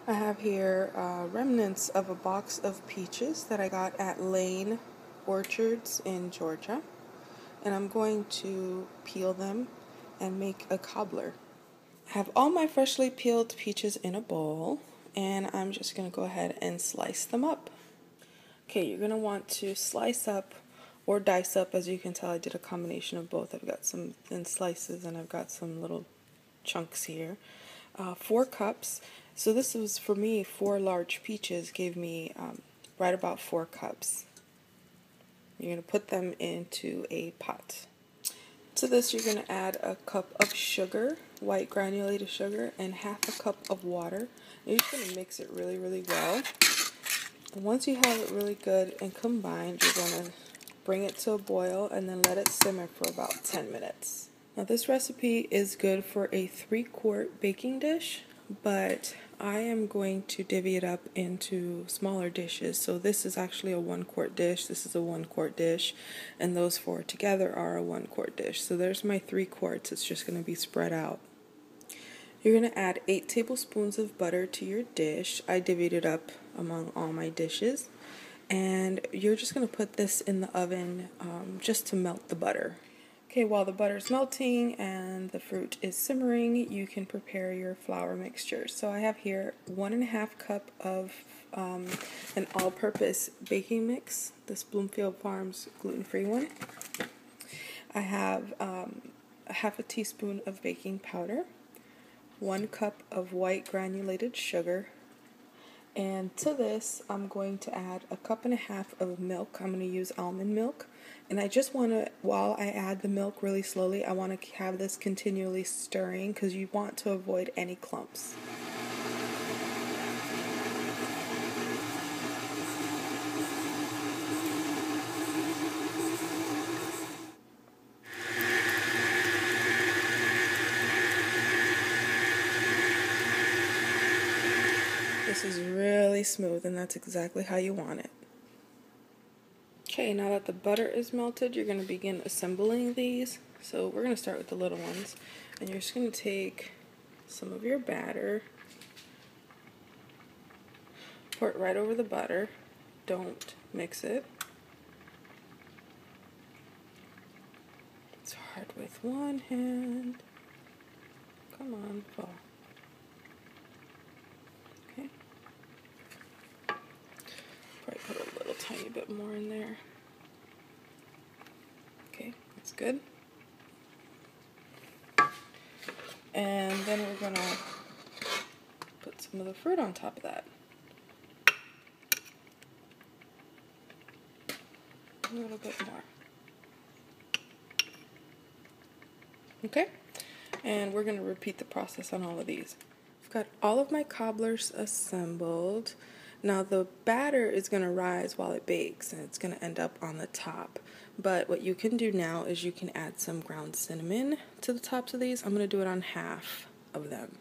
I have here remnants of a box of peaches that I got at Lane Orchards in Georgia, and I'm going to peel them and make a cobbler. I have all my freshly peeled peaches in a bowl, and I'm just going to go ahead and slice them up. Okay, you're going to want to slice up or dice up. As you can tell, I did a combination of both. I've got some thin slices and I've got some little chunks here. 4 cups. So this was, for me, 4 large peaches gave me right about 4 cups. You're going to put them into a pot. To this, you're going to add a cup of sugar, white granulated sugar, and half a cup of water. And you're just going to mix it really, really well. And once you have it really good and combined, you're going to bring it to a boil and then let it simmer for about 10 minutes. Now this recipe is good for a 3-quart baking dish, but I am going to divvy it up into smaller dishes. So this is actually a 1-quart dish, this is a 1-quart dish, and those 4 together are a 1-quart dish. So there's my 3 quarts, it's just going to be spread out. You're going to add 8 tablespoons of butter to your dish. I divvied it up among all my dishes. And you're just going to put this in the oven just to melt the butter. Okay, while the butter's melting and the fruit is simmering, you can prepare your flour mixture. So I have here 1½ cup of an all-purpose baking mix, this Bloomfield Farms gluten-free one. I have a ½ teaspoon of baking powder, 1 cup of white granulated sugar, and to this I'm going to add a 1.5 cups of milk. I'm going to use almond milk. And I just want to, while I add the milk really slowly, I want to have this continually stirring because you want to avoid any clumps. This is really smooth, and that's exactly how you want it. Okay, now that the butter is melted, you're going to begin assembling these. So we're going to start with the little ones. And you're just going to take some of your batter, pour it right over the butter. Don't mix it. It's hard with one hand. Come on, fall. Okay. Probably put a little tiny bit more in there. Okay, that's good. And then we're going to put some of the fruit on top of that. A little bit more. Okay, and we're going to repeat the process on all of these. I've got all of my cobblers assembled. Now the batter is going to rise while it bakes, and it's going to end up on the top. But what you can do now is you can add some ground cinnamon to the tops of these. I'm going to do it on half of them.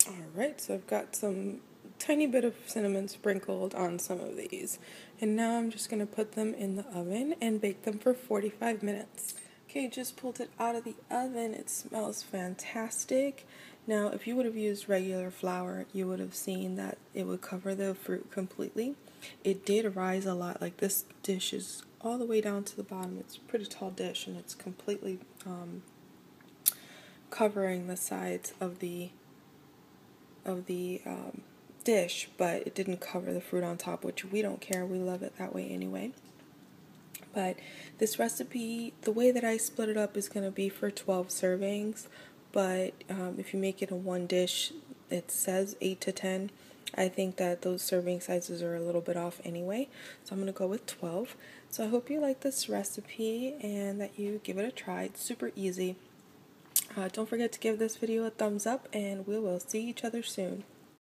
Alright, so I've got some tiny bit of cinnamon sprinkled on some of these. And now I'm just going to put them in the oven and bake them for 45 minutes. Okay, just pulled it out of the oven. It smells fantastic. Now, if you would have used regular flour, you would have seen that it would cover the fruit completely. It did rise a lot. Like, this dish is all the way down to the bottom. It's a pretty tall dish, and it's completely covering the sides of the dish, but it didn't cover the fruit on top, which we don't care. We love it that way anyway. But this recipe, the way that I split it up is going to be for 12 servings, but if you make it in one dish, it says 8 to 10. I think that those serving sizes are a little bit off anyway, so I'm going to go with 12. So I hope you like this recipe and that you give it a try. It's super easy. Don't forget to give this video a thumbs up, and we will see each other soon.